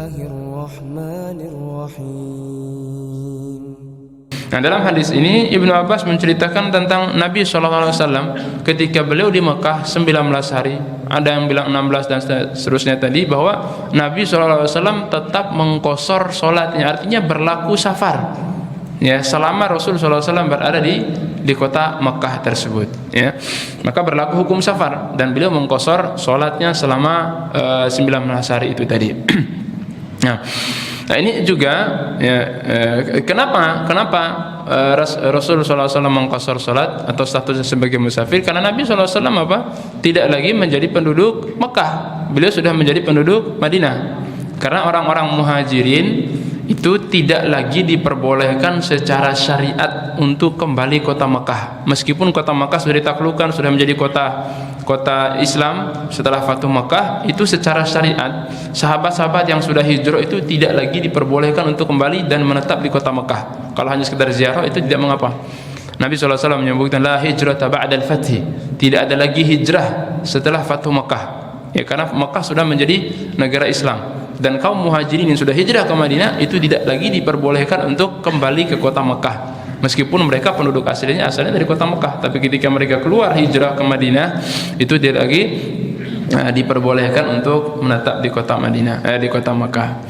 Bismillahirrahmanirrahim. Nah, dalam hadis ini Ibnu Abbas menceritakan tentang Nabi SAW ketika beliau di Mekah 19 hari, ada yang bilang 16 dan seterusnya tadi, bahwa Nabi SAW tetap mengqashar sholatnya, artinya berlaku safar, ya, selama Rasul SAW berada di kota Mekah tersebut, ya, maka berlaku hukum safar dan beliau mengqashar sholatnya selama 19 hari itu tadi. Nah ini juga ya, kenapa Rasulullah SAW mengqashar salat atau statusnya sebagai musafir? Karena Nabi SAW tidak lagi menjadi penduduk Mekah, beliau sudah menjadi penduduk Madinah. Karena orang-orang muhajirin itu tidak lagi diperbolehkan secara syariat untuk kembali kota Mekah, meskipun kota Mekah sudah ditaklukkan, sudah menjadi kota Islam setelah Fatuh Mekah. Itu secara syariat sahabat-sahabat yang sudah hijrah itu tidak lagi diperbolehkan untuk kembali dan menetap di kota Mekah. Kalau hanya sekedar ziarah itu tidak mengapa. Nabi SAW menyebutkan la hijrata ba'dal fathi, tidak ada lagi hijrah setelah Fatuh Mekah, ya, karena Mekah sudah menjadi negara Islam. Dan kaum muhajirin yang sudah hijrah ke Madinah itu tidak lagi diperbolehkan untuk kembali ke kota Mekah, meskipun mereka penduduk asalnya dari kota Mekah. Tapi ketika mereka keluar hijrah ke Madinah, itu tidak lagi diperbolehkan untuk menetap di kota Madinah, di kota Mekah.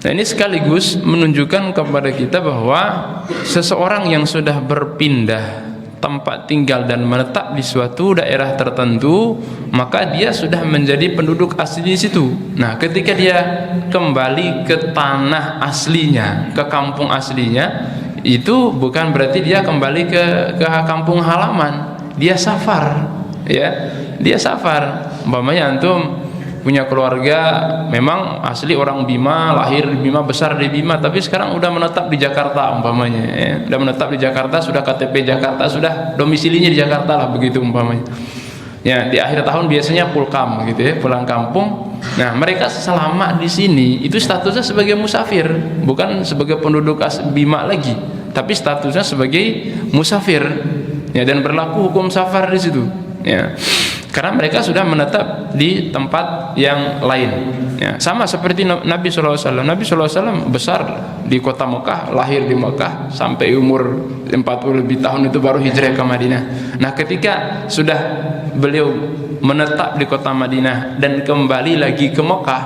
Nah, ini sekaligus menunjukkan kepada kita bahwa seseorang yang sudah berpindah tempat tinggal dan menetap di suatu daerah tertentu, maka dia sudah menjadi penduduk asli di situ. Nah, ketika dia kembali ke tanah aslinya, ke kampung aslinya, itu bukan berarti dia kembali ke kampung halaman. Dia safar, ya. Dia safar. Umpamanya antum punya keluarga memang asli orang Bima, lahir di Bima, besar di Bima, tapi sekarang udah menetap di Jakarta umpamanya, ya. Udah menetap di Jakarta, sudah KTP Jakarta, sudah domisilinya di Jakarta lah, begitu umpamanya. Ya, di akhir tahun biasanya pulkam gitu, ya, pulang kampung. Nah, mereka selama di sini itu statusnya sebagai musafir, bukan sebagai penduduk Bima lagi, tapi statusnya sebagai musafir, ya, dan berlaku hukum safar di situ, ya. Karena mereka sudah menetap di tempat yang lain, ya. Sama seperti Nabi SAW. Nabi SAW besar di kota Mekah, lahir di Mekah, sampai umur 40 lebih tahun itu baru hijrah ke Madinah. Nah, ketika sudah beliau menetap di kota Madinah dan kembali lagi ke Mekah,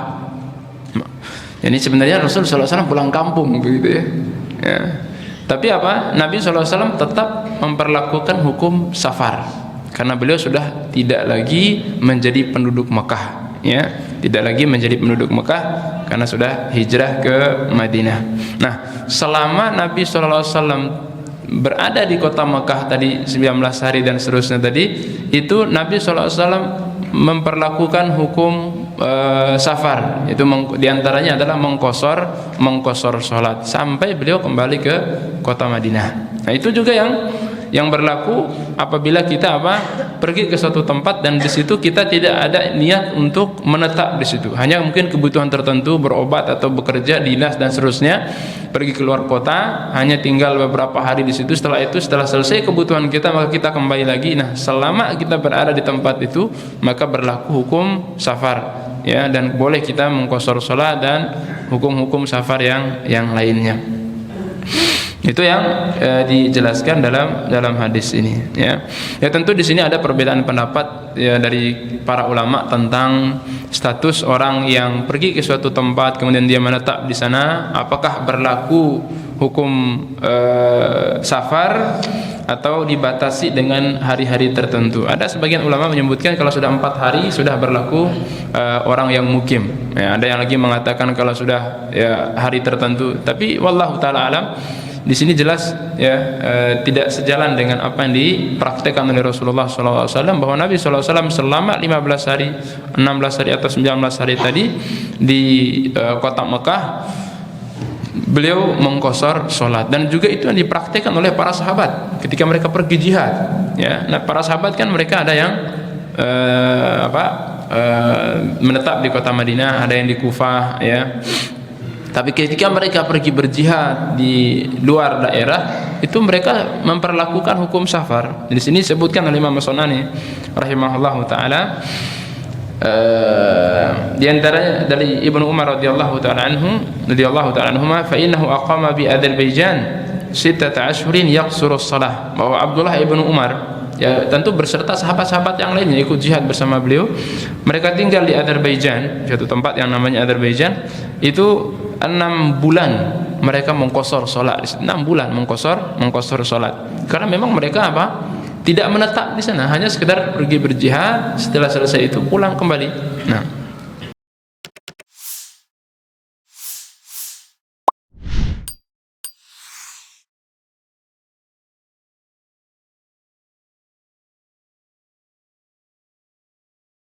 jadi sebenarnya Rasul SAW pulang kampung, begitu, ya. Ya. Tapi apa? Nabi SAW tetap memperlakukan hukum safar, karena beliau sudah tidak lagi menjadi penduduk Mekah, ya, tidak lagi menjadi penduduk Mekah karena sudah hijrah ke Madinah. Nah, selama Nabi SAW berada di kota Mekah tadi 19 hari dan seterusnya tadi, itu Nabi SAW memperlakukan hukum safar, itu diantaranya adalah mengqashar sholat sampai beliau kembali ke kota Madinah. Nah, itu juga yang berlaku apabila kita pergi ke suatu tempat dan di situ kita tidak ada niat untuk menetap di situ, hanya mungkin kebutuhan tertentu, berobat atau bekerja, dinas dan seterusnya, pergi keluar kota, hanya tinggal beberapa hari di situ. Setelah itu, setelah selesai kebutuhan kita, maka kita kembali lagi. Nah, selama kita berada di tempat itu, maka berlaku hukum safar, ya, dan boleh kita mengqashar salat dan hukum-hukum safar yang lainnya. Itu yang dijelaskan dalam hadis ini, ya. Ya, tentu di sini ada perbedaan pendapat, ya, dari para ulama tentang status orang yang pergi ke suatu tempat kemudian dia menetap di sana, apakah berlaku hukum safar atau dibatasi dengan hari-hari tertentu. Ada sebagian ulama menyebutkan kalau sudah 4 hari sudah berlaku orang yang mukim, ya. Ada yang lagi mengatakan kalau sudah, ya, hari tertentu. Tapi wallahu taala alam, di sini jelas, ya, tidak sejalan dengan apa yang dipraktekkan oleh Rasulullah SAW, bahwa Nabi SAW selama 15 hari, 16 hari atau 19 hari tadi di kota Mekah, beliau mengqashar sholat. Dan juga itu yang dipraktekkan oleh para sahabat ketika mereka pergi jihad, ya. Nah, para sahabat kan mereka ada yang menetap di kota Madinah, ada yang di Kufah, ya. Tapi ketika mereka pergi berjihad di luar daerah, itu mereka memperlakukan hukum safar. Di sini disebutkan oleh Imam As-Sunani rahimahullahu taala, Di antaranya dari Ibnu Umar radhiyallahu taala anhuma fa innahu aqama bi Azerbaijan 6 ashhurin yaqsuru shalah, bahwa Abdullah ibnu Umar, ya tentu berserta sahabat-sahabat yang lainnya ikut jihad bersama beliau, mereka tinggal di Azerbaijan, suatu tempat yang namanya Azerbaijan, itu 6 bulan mereka mengqasar salat, 6 bulan mengqasar salat, karena memang mereka apa, tidak menetap di sana, hanya sekedar pergi berjihad, setelah selesai itu pulang kembali. Nah,